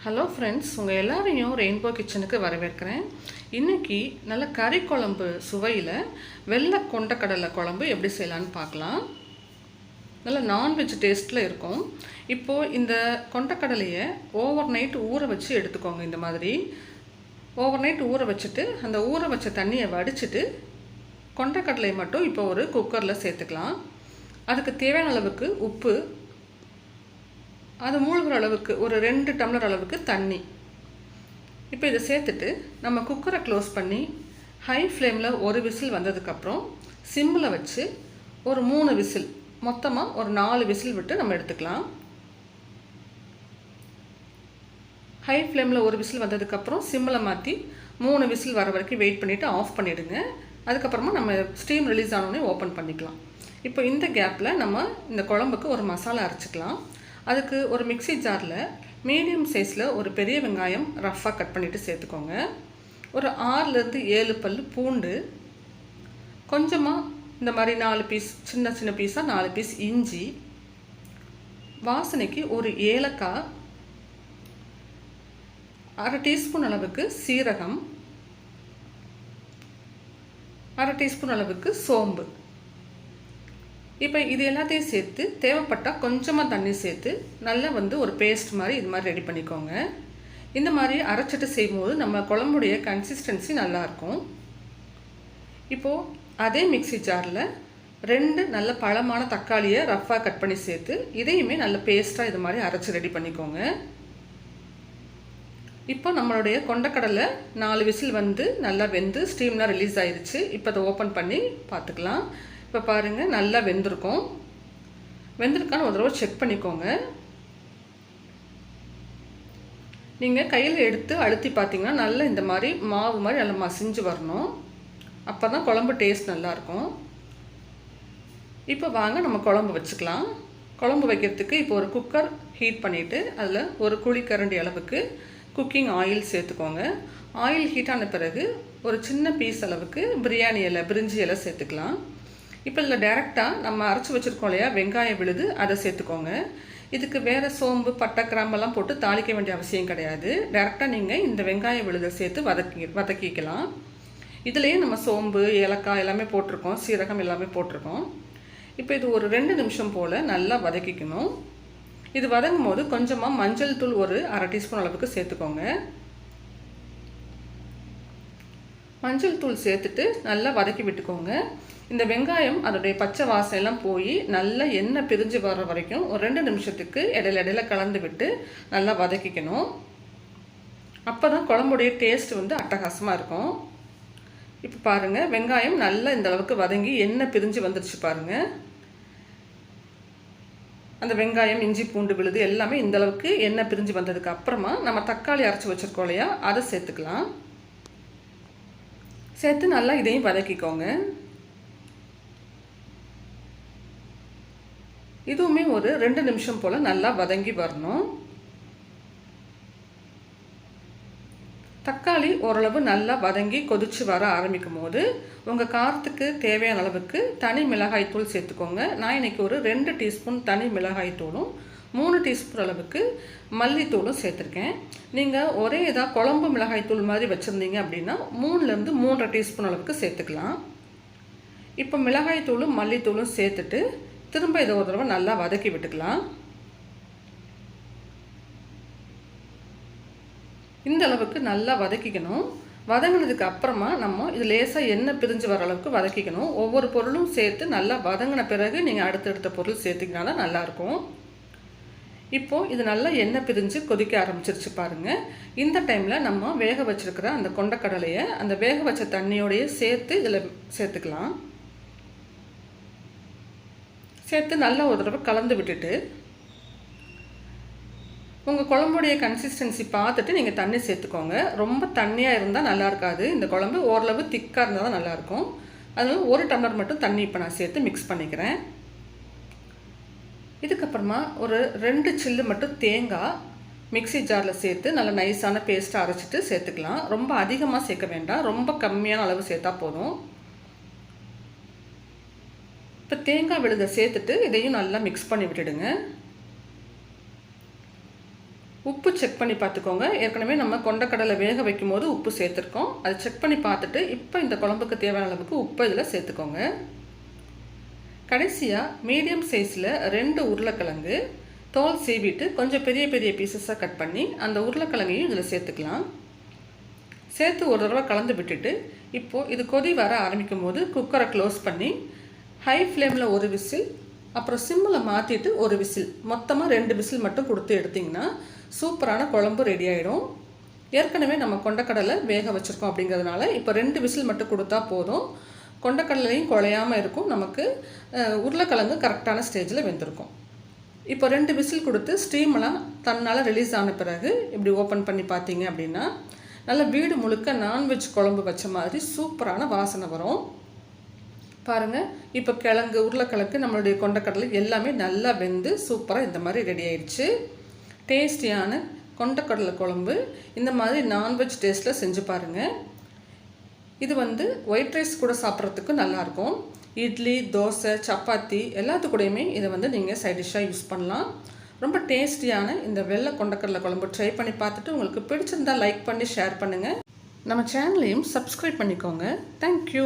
Hello friends, உங்கள் எல்லாரையும் rainbow கிச்சனுக்கு வரவேற்கிறேன். இன்றைக்கி நல்ல கறி குழம்பு சுவையில் வெள்ளை கொண்டக்கடலை குழம்பு எப்படி செய்யலான்னு பார்க்கலாம். நல்ல நான்வெஜ் டேஸ்ட்டில் இருக்கும். இப்போது இந்த கொண்டக்கடலையை ஓவர் நைட் ஊற வச்சு எடுத்துக்கோங்க. இந்த மாதிரி ஓவர் நைட் ஊற வச்சுட்டு அந்த ஊற வச்ச தண்ணியை வடிச்சிட்டு கொண்டக்கடலையை மட்டும் இப்போ ஒரு குக்கரில் சேர்த்துக்கலாம். அதுக்கு தேவையான அளவுக்கு உப்பு, அது மூழ்கிற அளவுக்கு ஒரு 2 டம்ளர் அளவுக்கு தண்ணி. இப்போ இதை சேர்த்துட்டு நம்ம குக்கரை க்ளோஸ் பண்ணி ஹை ஃப்ளேமில் ஒரு விசில் வந்ததுக்கப்புறம் சிம்மில் வச்சு ஒரு 3 விசில், மொத்தமாக ஒரு 4 விசில் விட்டு நம்ம எடுத்துக்கலாம். ஹை ஃப்ளேமில் ஒரு விசில் வந்ததுக்கப்புறம் சிம்மில் மாற்றி 3 விசில் வர வரைக்கும் வெயிட் பண்ணிவிட்டு ஆஃப் பண்ணிவிடுங்க. அதுக்கப்புறமா நம்ம ஸ்டீம் ரிலீஸ் ஆனோடனே ஓப்பன் பண்ணிக்கலாம். இப்போ இந்த கேப்பில் நம்ம இந்த குழம்புக்கு ஒரு மசாலா அரைச்சிக்கலாம். அதுக்கு ஒரு மிக்ஸி ஜாரில் மீடியம் சைஸில் ஒரு பெரிய வெங்காயம் ரஃப்பாக கட் பண்ணிவிட்டு சேர்த்துக்கோங்க. ஒரு 6லேருந்து 7 பல் பூண்டு, கொஞ்சமாக இந்த மாதிரி 4 பீஸ் சின்ன சின்ன பீஸாக 4 பீஸ் இஞ்சி, வாசனைக்கு ஒரு ஏலக்காய், 1/2 டீஸ்பூன் அளவுக்கு சீரகம், 1/2 டீஸ்பூன் அளவுக்கு சோம்பு. இப்போ இது எல்லாத்தையும் சேர்த்து தேவைப்பட்டால் கொஞ்சமாக தண்ணி சேர்த்து நல்லா ஒரு பேஸ்ட் மாதிரி இது மாதிரி ரெடி பண்ணிக்கோங்க. இந்த மாதிரி அரைச்சிட்டு செய்யும்போது நம்ம குழம்புடைய கன்சிஸ்டன்சி நல்லாயிருக்கும். இப்போது அதே மிக்ஸி ஜாரில் 2 நல்ல பழமான தக்காளியை ரஃப்பாக கட் பண்ணி சேர்த்து இதையுமே நல்ல பேஸ்ட்டாக இது மாதிரி அரைச்சி ரெடி பண்ணிக்கோங்க. இப்போ நம்மளுடைய கொண்டக்கடலை 4 விசில் நல்லா வெந்து ஸ்டீம்லாம் ரிலீஸ் ஆயிடுச்சு. இப்போ அதை ஓப்பன் பண்ணி பார்த்துக்கலாம். இப்போ பாருங்கள், நல்லா வெந்திருக்கும். வெந்திருக்கான்னு ஒரு தடவை செக் பண்ணிக்கோங்க. நீங்கள் கையில் எடுத்து அழுத்தி பார்த்தீங்கன்னா நல்லா இந்த மாதிரி மாவு மாதிரி நல்லா மசிஞ்சு வரணும். அப்போ தான் குழம்பு டேஸ்ட் நல்லாயிருக்கும். இப்போ வாங்க நம்ம குழம்பு வச்சுக்கலாம். குழம்பு வைக்கிறதுக்கு இப்போ ஒரு குக்கர் ஹீட் பண்ணிவிட்டு அதில் ஒரு குழிக்கரண்டி அளவுக்கு குக்கிங் ஆயில் சேர்த்துக்கோங்க. ஆயில் ஹீட்டான பிறகு ஒரு சின்ன பீஸ் அளவுக்கு பிரியாணி இலை, பிரிஞ்சி இலை சேர்த்துக்கலாம். இப்போ இதில் டைரெக்டாக நம்ம அரைச்சி வச்சுருக்கோம் இல்லையா, வெங்காயம் விழுது, அதை சேர்த்துக்கோங்க. இதுக்கு வேறு சோம்பு, பட்டை, கிராம்பெல்லாம் போட்டு தாளிக்க வேண்டிய அவசியம் கிடையாது. டைரெக்டாக நீங்கள் இந்த வெங்காயம் விழுதை சேர்த்து வதக்கிக்கலாம். இதுலேயே நம்ம சோம்பு, ஏலக்காய் எல்லாமே போட்டிருக்கோம், சீரகம் எல்லாமே போட்டிருக்கோம். இப்போ இது ஒரு 2 நிமிஷம் போல் நல்லா வதக்கிக்கணும். இது வதங்கும் போது கொஞ்சமாக மஞ்சள் தூள் ஒரு 1/2 டீஸ்பூன் அளவுக்கு சேர்த்துக்கோங்க. மஞ்சள் தூள் சேர்த்துட்டு நல்லா வதக்கி விட்டுக்கோங்க. இந்த வெங்காயம் அதோடைய பச்சை வாசனைலாம் போய் நல்லா எண்ணெய் பிரிஞ்சு வர்ற வரைக்கும் ஒரு 2 நிமிஷத்துக்கு இடையில கலந்து விட்டு நல்லா வதக்கிக்கணும். அப்போ தான் குழம்புடைய டேஸ்ட் அட்டகாசமாக இருக்கும். இப்போ பாருங்கள், வெங்காயம் நல்லா இந்த அளவுக்கு வதங்கி எண்ணெய் பிரிஞ்சு வந்துருச்சு பாருங்கள். அந்த வெங்காயம், இஞ்சி, பூண்டு விழுது எல்லாமே இந்த அளவுக்கு எண்ணெய் பிரிஞ்சு வந்ததுக்கு அப்புறமா நம்ம தக்காளி அரைச்சி வச்சுருக்கோம் இல்லையா, அதை சேர்த்துக்கலாம். சேர்த்து நல்லா இதையும் வதக்கிக்கோங்க. இதுவுமே ஒரு 2 நிமிஷம் போல் நல்லா வதங்கி வரணும். தக்காளி ஓரளவு நல்லா வதங்கி கொதித்து வர ஆரம்பிக்கும் போது உங்கள் காரத்துக்கு தேவையான அளவுக்கு தனி மிளகாய் தூள் சேர்த்துக்கோங்க. நான் இன்றைக்கி ஒரு 2 டீஸ்பூன் தனி மிளகாய் தூளும் 3 டீஸ்பூன் அளவுக்கு மல்லித்தூளும் சேர்த்துருக்கேன். நீங்கள் ஒரே இதாக குழம்பு மிளகாய் தூள் மாதிரி வச்சுருந்தீங்க அப்படின்னா 3லேருந்து 3.5 டீஸ்பூன் அளவுக்கு சேர்த்துக்கலாம். இப்போ மிளகாய் தூளும் மல்லித்தூளும் சேர்த்துட்டு திரும்ப இதை ஒரு தடவை நல்லா வதக்கி விட்டுக்கலாம். இந்த அளவுக்கு நல்லா வதக்கிக்கணும். வதங்கினதுக்கு அப்புறமா நம்ம இது லேசாக எண்ணெய் பிரிஞ்சு வர அளவுக்கு வதக்கிக்கணும். ஒவ்வொரு பொருளும் சேர்த்து நல்லா வதங்கின பிறகு நீங்கள் அடுத்தடுத்த பொருள் சேர்த்திங்கன்னா தான் நல்லாயிருக்கும். இப்போது இது நல்லா எண்ணெய் பிரிஞ்சு கொதிக்க ஆரம்பிச்சிருச்சு பாருங்கள். இந்த டைமில் நம்ம வேக வச்சுருக்கிற அந்த கொண்டக்கடலையை அந்த வேக வச்ச தண்ணியோடையே சேர்த்து இதில் சேர்த்துக்கலாம். சேர்த்து நல்லா ஒரு தடவை கலந்து விட்டுட்டு உங்கள் குழம்புடைய கன்சிஸ்டன்சி பார்த்துட்டு நீங்கள் தண்ணி சேர்த்துக்கோங்க. ரொம்ப தண்ணியாக இருந்தால் நல்லா இருக்காது. இந்த குழம்பு ஓரளவு திக்காக இருந்தால் தான் நல்லாயிருக்கும். அதனால 1 டம்ளர் மட்டும் தண்ணி இப்போ நான் சேர்த்து மிக்ஸ் பண்ணிக்கிறேன். இதுக்கப்புறமா ஒரு 2 சில்லு மட்டும் தேங்காய் மிக்ஸி ஜாரில் சேர்த்து நல்லா நைஸான பேஸ்ட்டாக அரைச்சிட்டு சேர்த்துக்கலாம். ரொம்ப அதிகமாக சேர்க்க வேண்டாம், ரொம்ப கம்மியான அளவு சேர்த்தா போதும். இப்போ தேங்காய் விழுதை சேர்த்துட்டு இதையும் நல்லா மிக்ஸ் பண்ணி விட்டுடுங்க. உப்பு செக் பண்ணி பார்த்துக்கோங்க. ஏற்கனவே நம்ம கொண்டக்கடலை வேக வைக்கும் போது உப்பு சேர்த்துருக்கோம். அதை செக் பண்ணி பார்த்துட்டு இப்போ இந்த குழம்புக்கு தேவையான அளவுக்கு உப்பு இதில் சேர்த்துக்கோங்க. கடைசியாக மீடியம் சைஸில் 2 உருளைக்கிழங்கு தோல் சீவிட்டு கொஞ்சம் பெரிய பெரிய பீசஸாக கட் பண்ணி அந்த உருளைக்கிழங்கையும் இதில் சேர்த்துக்கலாம். சேர்த்து ஒரு தடவை கலந்து விட்டுட்டு இப்போது இது கொதி வர ஆரம்பிக்கும் போது குக்கரை க்ளோஸ் பண்ணி ஹை ஃப்ளேமில் ஒரு விசில், அப்புறம் சிம்மில் மாற்றிட்டு ஒரு விசில், மொத்தமாக 2 விசில் மட்டும் கொடுத்து எடுத்திங்கன்னா சூப்பரான குழம்பு ரெடி ஆகிடும். ஏற்கனவே நம்ம கொண்டக்கடலை வேக வச்சுருக்கோம் அப்படிங்கிறதுனால இப்போ 2 விசில் மட்டும் கொடுத்தா போதும். கொண்டக்கடலையும் குழையாமல் இருக்கும், நமக்கு உருளைக்கிழங்கு கரெக்டான ஸ்டேஜில் வெந்திருக்கும். இப்போ 2 விசில் கொடுத்து ஸ்டீமெல்லாம் தன்னால் ரிலீஸ் ஆன பிறகு இப்படி ஓப்பன் பண்ணி பார்த்தீங்க அப்படின்னா நல்லா வீடு முழுக்க நான்வெஜ் குழம்பு வச்ச மாதிரி சூப்பரான வாசனை வரும். பாருங்கள், இப்போ கிழங்கு உருளைக்கிழங்கு நம்மளுடைய கொண்டக்கடலை எல்லாமே நல்லா வெந்து சூப்பராக இந்த மாதிரி ரெடி ஆயிடுச்சு. டேஸ்டியான கொண்டக்கடலை குழம்பு இந்த மாதிரி நான்வெஜ் டேஸ்ட்டில் செஞ்சு பாருங்கள். இது ஒயிட் ரைஸ் கூட சாப்பிட்றதுக்கு நல்லாயிருக்கும். இட்லி, தோசை, சப்பாத்தி எல்லாத்துக்கூடையுமே இதை நீங்கள் சைட் டிஷ்ஷாக யூஸ் பண்ணலாம். ரொம்ப டேஸ்டியான இந்த வெள்ளை கொண்டக்கடலை குழம்பு ட்ரை பண்ணி பார்த்துட்டு உங்களுக்கு பிடிச்சிருந்தால் லைக் பண்ணி ஷேர் பண்ணுங்கள். நம்ம சேனலையும் சப்ஸ்கிரைப் பண்ணிக்கோங்க. தேங்க்யூ.